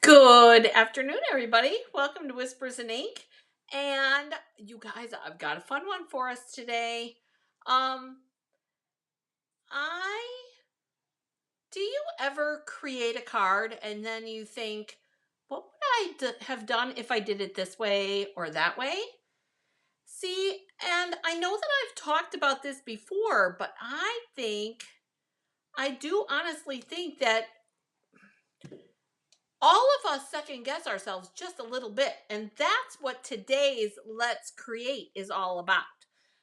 Good afternoon, everybody. Welcome to Whispers in Ink. And you guys, I've got a fun one for us today. Um, I do you ever create a card and then you think, what would I have done if I did it this way or that way? See, and I know that I've talked about this before, but I do honestly think that all of us second guess ourselves just a little bit. And that's what today's Let's Create is all about.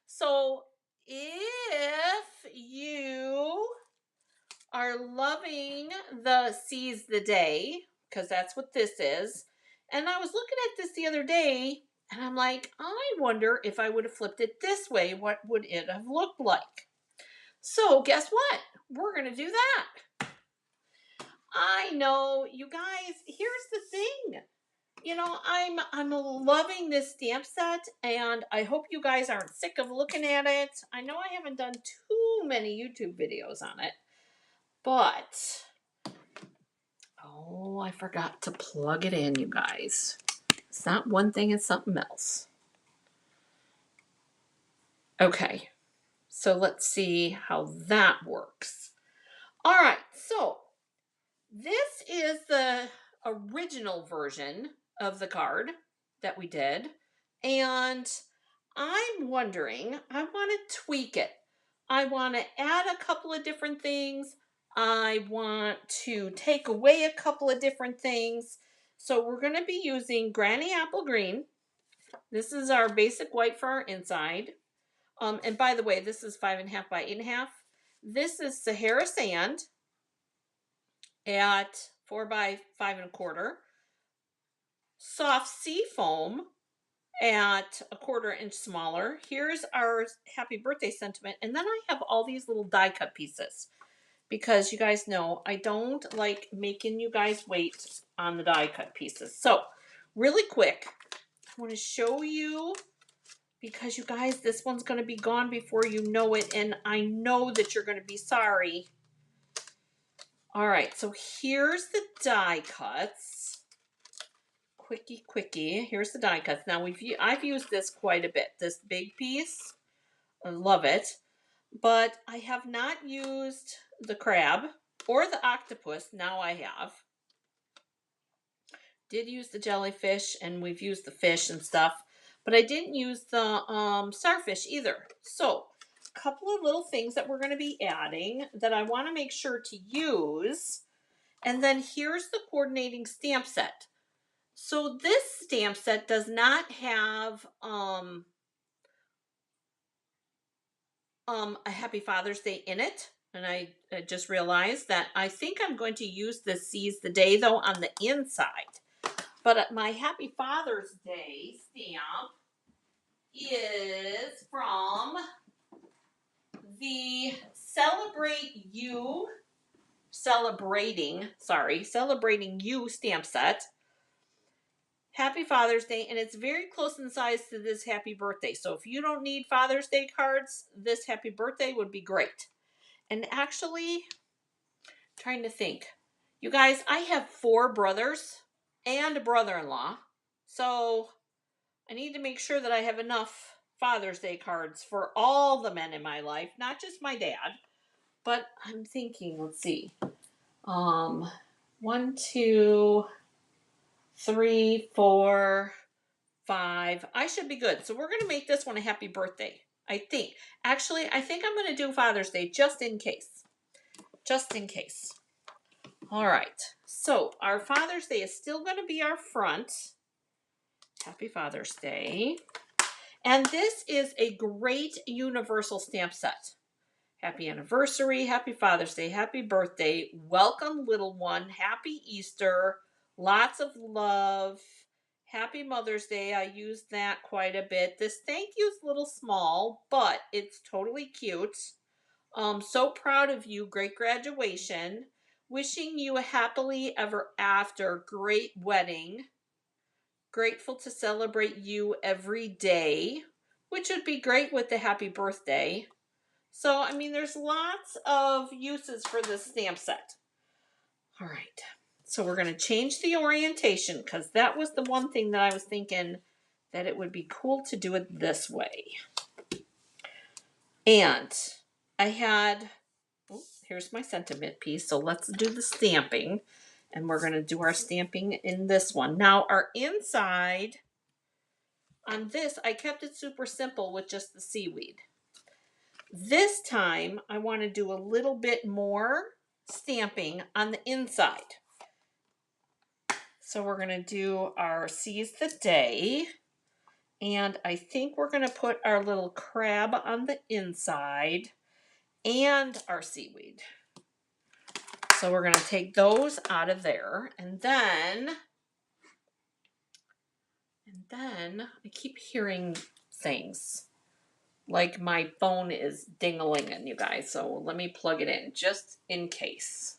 So if you are loving the Seize the Day, because that's what this is, and I was looking at this the other day and I'm like, I wonder if I would have flipped it this way, what would it have looked like? So guess what? We're going to do that. I know, you guys, here's the thing. I'm loving this stamp set, and I hope you guys aren't sick of looking at it. I know I haven't done too many YouTube videos on it, but I forgot to plug it in, you guys. It's not one thing, it's something else. Okay, so let's see how that works. All right, so this is the original version of the card that we did. And I'm wondering, I want to tweak it. I want to add a couple of different things. I want to take away a couple of different things. So we're going to be using Granny Apple Green. This is our basic white for our inside. And by the way, this is 5.5 by 8.5. This is Sahara Sand at 4 by 5.25. Soft sea foam at a 1/4 inch smaller. Here's our happy birthday sentiment. And then I have all these little die cut pieces because you guys know I don't like making you guys wait on the die cut pieces. So really quick, I want to show you, because you guys, this one's going to be gone before you know it. And I know that you're going to be sorry. All right, so here's the die cuts. Quickie. Here's the die cuts. Now I've used this quite a bit. This big piece, I love it, but I have not used the crab or the octopus. Now I have. Did use the jellyfish, and we've used the fish and stuff, but I didn't use the starfish either. So a couple of little things that we're going to be adding that I want to make sure to use. And then here's the coordinating stamp set. So this stamp set does not have a Happy Father's Day in it. And I just realized that I think I'm going to use this Seize the Day, though, on the inside. But my Happy Father's Day stamp is from the Celebrating You stamp set. Happy Father's Day, and it's very close in size to this Happy Birthday. So if you don't need Father's Day cards, this Happy Birthday would be great. And actually, trying to think. You guys, I have 4 brothers and a brother-in-law. So I need to make sure that I have enough Father's Day cards for all the men in my life, not just my dad. But I'm thinking, let's see. 1, 2, 3, 4, 5. I should be good. So we're going to make this one a happy birthday, I think. Actually, I think I'm going to do Father's Day just in case. Just in case. All right. So our Father's Day is still going to be our front. Happy Father's Day. And this is a great universal stamp set. Happy anniversary, happy Father's Day, happy birthday, welcome little one, happy Easter, lots of love, happy Mother's Day. I used that quite a bit. This thank you is a little small, but it's totally cute. So proud of you, great graduation. Wishing you a happily ever after, great wedding. Grateful to celebrate you every day, which would be great with the happy birthday. So, I mean, there's lots of uses for this stamp set. All right. So we're going to change the orientation because that was the one thing that I was thinking that it would be cool to do it this way. And I had, here's my sentiment piece. So let's do the stamping. And we're going to do our stamping in this one. Now our inside on this, I kept it super simple with just the seaweed. This time I want to do a little bit more stamping on the inside. So we're going to do our seize the day. And I think we're going to put our little crab on the inside and our seaweed. So we're going to take those out of there. And then I keep hearing things like my phone is ding-a-linging, you guys. So let me plug it in just in case.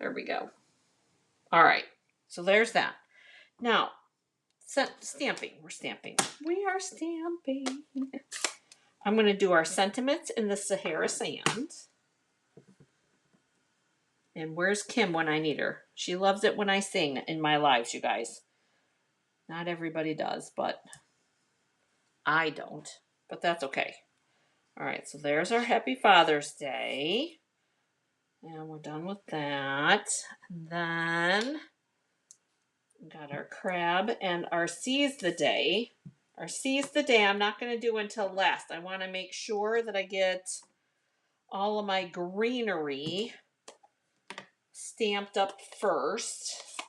There we go. All right. So there's that. Now, stamping. We're stamping. We are stamping. I'm going to do our sentiments in the Sahara sand. And where's Kim when I need her? She loves it when I sing in my lives, you guys. Not everybody does, but I don't. But that's okay. All right, so there's our Happy Father's Day. And we're done with that. And then we got our crab and our seize the day. Our seize the day I'm not going to do until last. I want to make sure that I get all of my greenery stamped up first.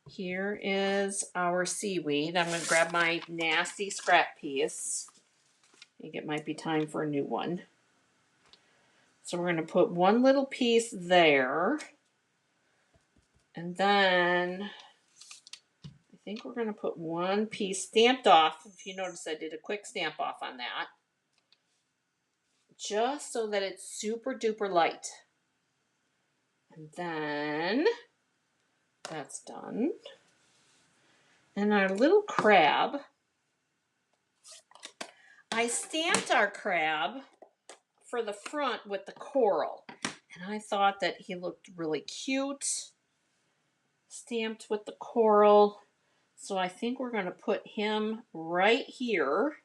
Here is our seaweed. I'm going to grab my nasty scrap piece. I think it might be time for a new one. So we're going to put one little piece there. And then I think we're going to put one piece stamped off. If you notice, I did a quick stamp off on that. Just so that it's super duper light. And then that's done. And our little crab, I stamped our crab for the front with the coral. And I thought that he looked really cute. Stamped with the coral. So I think we're going to put him right here.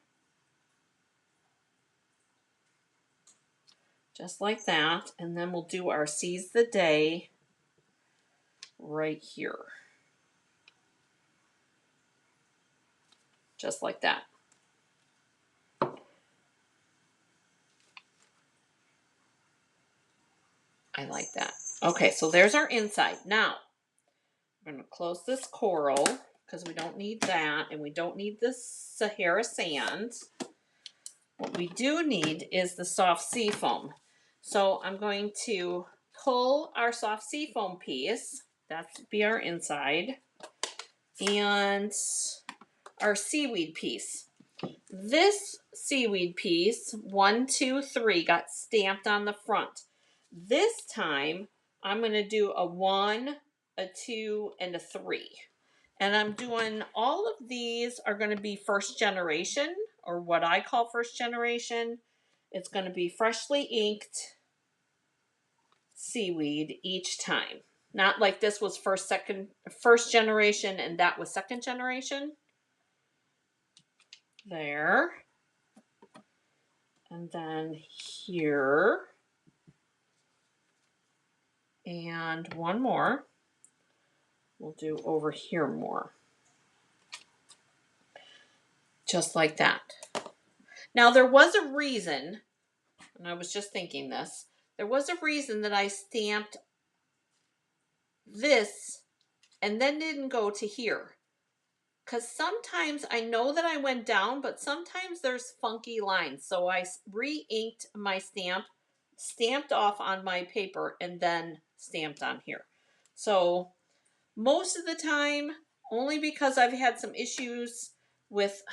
Just like that. And then we'll do our seize the day right here. Just like that. I like that. Okay, so there's our inside. Now, I'm going to close this coral because we don't need that and we don't need this Sahara sand. What we do need is the soft sea foam. So I'm going to pull our soft sea foam piece. That's be our inside. And our seaweed piece. This seaweed piece, 1, 2, 3, got stamped on the front. This time, I'm going to do a 1, a 2, and a 3. And I'm doing, all of these are going to be first generation, or what I call first generation. It's going to be freshly inked seaweed each time. Not like this was first generation and that was second generation. There. And then here. And one more. We'll do over here more. Just like that. Now there was a reason, and I was just thinking this, there was a reason that I stamped this and then didn't go to here. Because sometimes I know that I went down, but sometimes there's funky lines. So I re-inked my stamp, stamped off on my paper, and then stamped on here. So most of the time, only because I've had some issues with,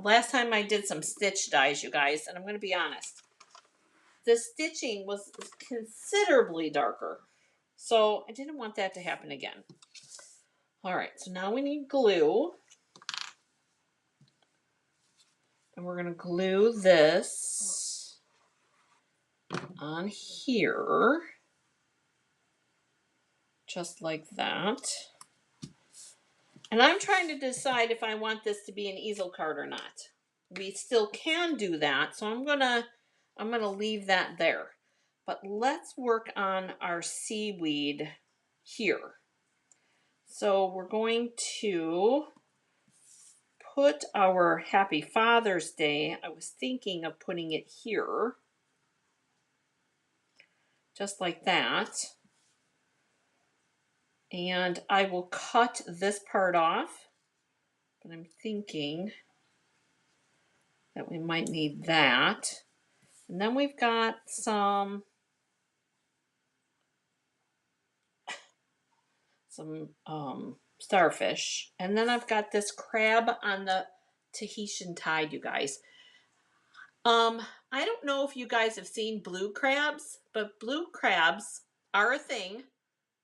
last time I did some stitch dies, you guys, and I'm going to be honest. The stitching was considerably darker. So I didn't want that to happen again. All right, so now we need glue. And we're going to glue this on here. just like that. And I'm trying to decide if I want this to be an easel card or not. We still can do that, so I'm gonna leave that there. But let's work on our seaweed here. So we're going to put our Happy Father's Day. I was thinking of putting it here, just like that. And I will cut this part off, but I'm thinking that we might need that. And then we've got some starfish. And then I've got this crab on the Tahitian tide, you guys. I don't know if you guys have seen blue crabs, but blue crabs are a thing,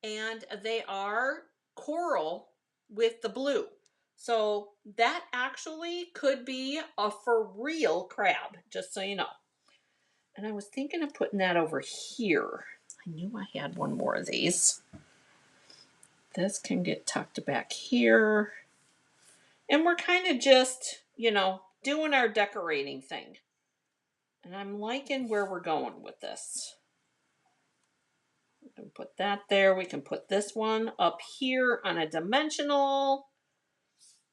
and they are coral with the blue. So that actually could be a for real crab, just so you know. And I was thinking of putting that over here. I knew I had one more of these. This can get tucked back here. And we're kind of just, doing our decorating thing. And I'm liking where we're going with this. We can put that there. We can put this one up here on a dimensional.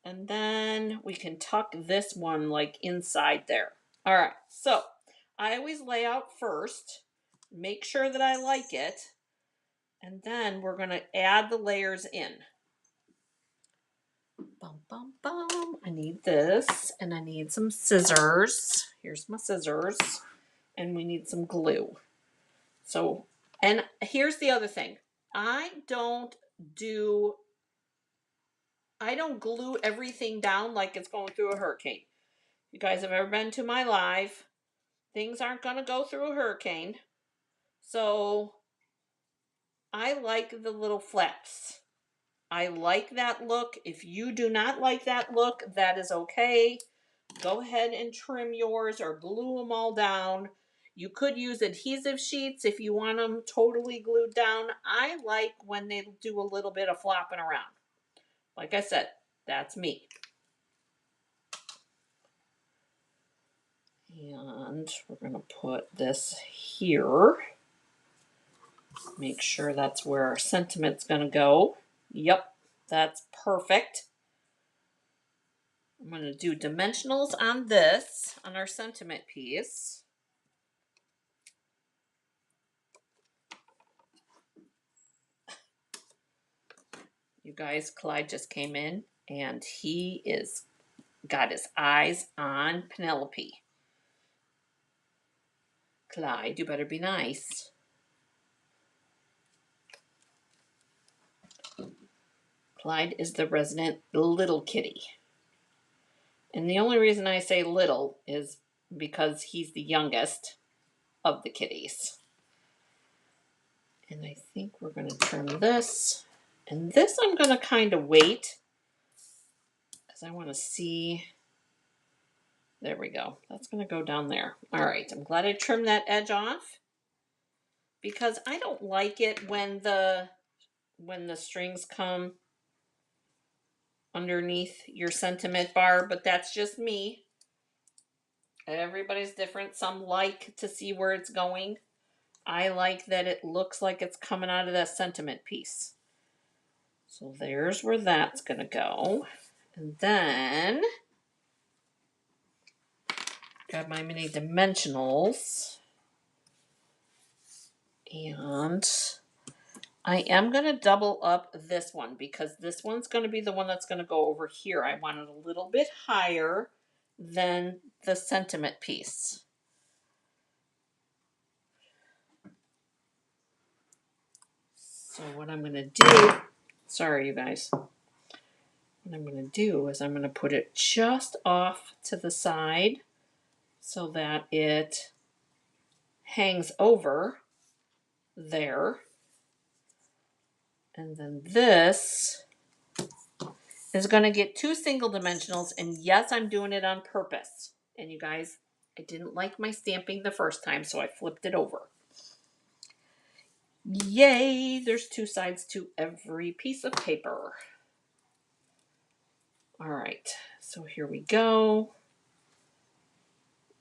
And then we can tuck this one like inside there. All right, so I always lay out first, make sure that I like it, and then we're going to add the layers in. Bum, bum, bum. I need this, and I need some scissors. Here's my scissors, and we need some glue. So, and here's the other thing. I don't glue everything down like it's going through a hurricane. You guys have ever been to my live? Things aren't going to go through a hurricane. So I like the little flaps. I like that look. If you do not like that look, that is okay. Go ahead and trim yours or glue them all down. You could use adhesive sheets if you want them totally glued down. I like when they do a little bit of flopping around. Like I said, that's me. And we're going to put this here. Make sure that's where our sentiment's going to go. Yep, that's perfect. I'm going to do dimensionals on this, on our sentiment piece. You guys, Clyde just came in, and he is got his eyes on Penelope. Clyde, you better be nice. Clyde is the resident little kitty. And the only reason I say little is because he's the youngest of the kitties. And I think we're going to trim this. And this I'm going to kind of wait because I want to see. There we go. That's going to go down there. All right. I'm glad I trimmed that edge off because I don't like it when the strings come underneath your sentiment bar, but that's just me. Everybody's different. Some like to see where it's going. I like that it looks like it's coming out of that sentiment piece. So there's where that's going to go. And then grab my mini dimensionals. And I am going to double up this one because this one's going to be the one that's going to go over here. I want it a little bit higher than the sentiment piece. So what I'm going to do, sorry you guys, what I'm going to do is I'm going to put it just off to the side so that it hangs over there. And then this is going to get 2 single dimensionals. And yes, I'm doing it on purpose. And you guys, I didn't like my stamping the first time, so I flipped it over. Yay, there's two sides to every piece of paper. All right, so here we go.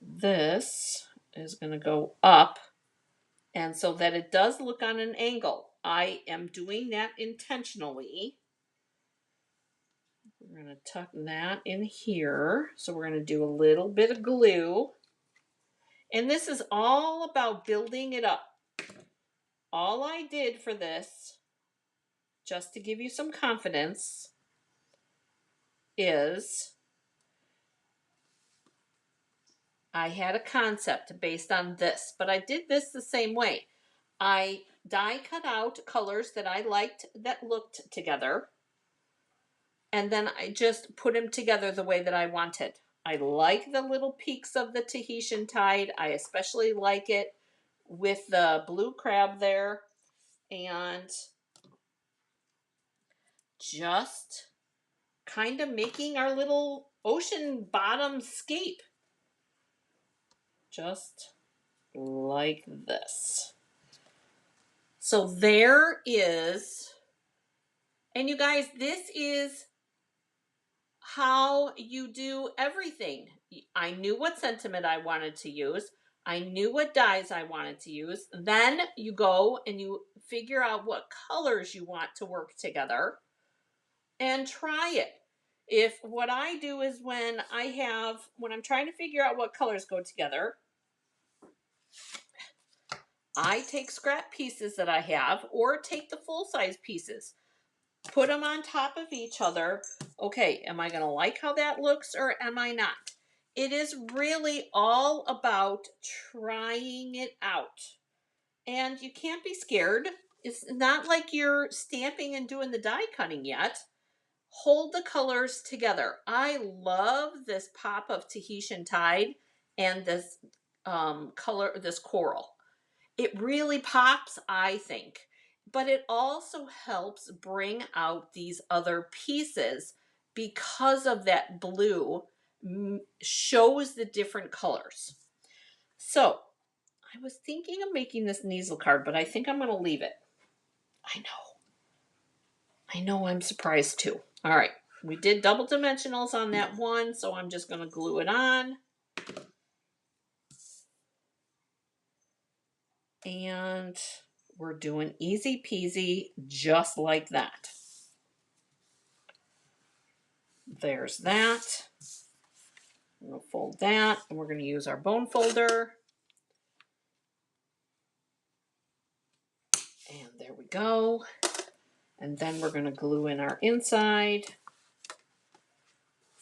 This is going to go up, and so that it does look on an angle. I am doing that intentionally. We're going to tuck that in here. So we're going to do a little bit of glue. And this is all about building it up. All I did for this, just to give you some confidence, is I had a concept based on this, but I did this the same way. I die cut out colors that I liked that looked together, and then I just put them together the way that I wanted. I like the little peaks of the Tahitian tide. I especially like it with the blue crab there, and just kind of making our little ocean bottom scape. Just like this. So there is, and you guys, this is how you do everything. I knew what sentiment I wanted to use. I knew what dyes I wanted to use. Then you go and you figure out what colors you want to work together and try it. If what I do is when I'm trying to figure out what colors go together, I take scrap pieces that I have or take the full-size pieces, put them on top of each other. Okay, am I going to like how that looks or am I not? It is really all about trying it out. And you can't be scared. It's not like you're stamping and doing the die cutting yet. Hold the colors together. I love this pop of Tahitian tide and this color, this coral. It really pops, I think, but it also helps bring out these other pieces because of that blue shows the different colors. So I was thinking of making this easel card, but I think I'm going to leave it. I know I'm surprised too. All right, we did double dimensionals on that one, so I'm just going to glue it on. And we're doing easy peasy just like that. There's that. I'm going to fold that, and we're going to use our bone folder. And there we go. And then we're going to glue in our inside.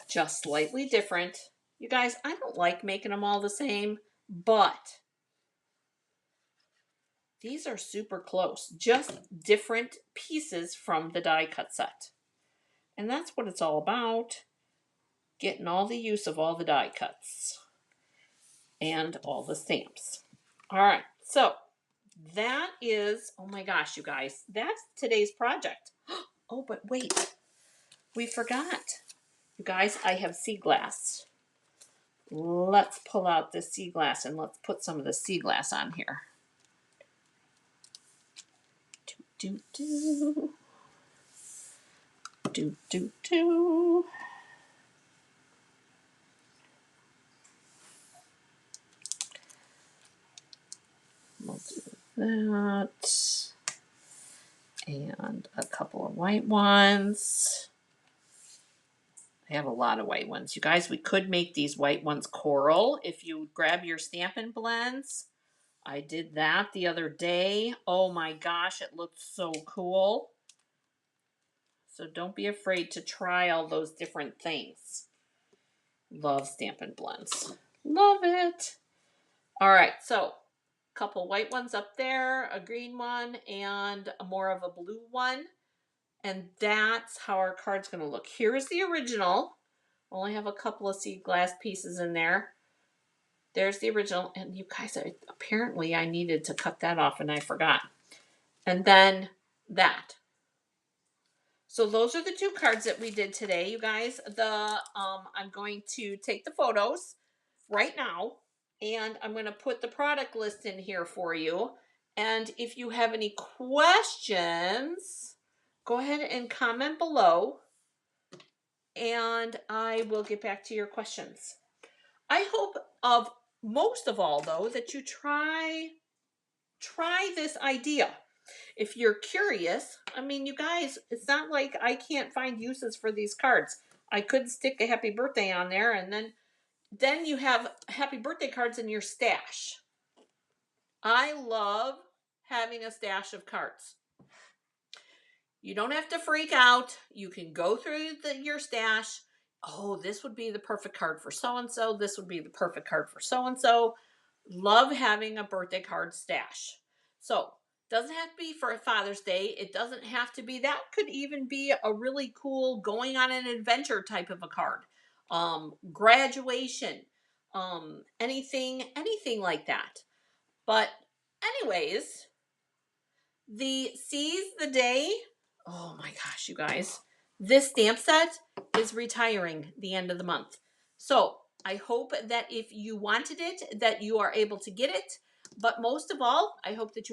Just slightly different. You guys, I don't like making them all the same, but these are super close. Just different pieces from the die cut set. And that's what it's all about. Getting all the use of all the die cuts. And all the stamps. All right, so that is, oh my gosh, you guys, that's today's project. Oh, but wait, we forgot. You guys, I have sea glass. Let's pull out the sea glass and let's put some of the sea glass on here. Do, do, do. Do, do, do. We'll do that. And a couple of white ones. I have a lot of white ones. You guys, we could make these white ones coral if you grab your Stampin' Blends. I did that the other day. Oh my gosh, it looked so cool. So don't be afraid to try all those different things. Love Stampin' Blends. Love it. All right, so a couple white ones up there, a green one, and more of a blue one. And that's how our card's going to look. Here's the original. Only have a couple of sea glass pieces in there. There's the original. And you guys, apparently I needed to cut that off and I forgot. And then that. So those are the two cards that we did today, you guys. I'm going to take the photos right now. And I'm going to put the product list in here for you. And if you have any questions, go ahead and comment below, and I will get back to your questions. I hope most of all, though, that you try this idea. If you're curious, I mean, you guys, it's not like I can't find uses for these cards. I could stick a happy birthday on there, and then you have happy birthday cards in your stash. I love having a stash of cards. You don't have to freak out. You can go through your stash. Oh, this would be the perfect card for so-and-so. This would be the perfect card for so-and-so. Love having a birthday card stash. So, doesn't have to be for Father's Day. It doesn't have to be. That could even be a really cool going on an adventure type of a card. Graduation. Anything like that. But anyways, the seize the day. Oh my gosh, you guys. This stamp set is retiring the end of the month. So I hope that if you wanted it, that you are able to get it. But most of all, I hope that you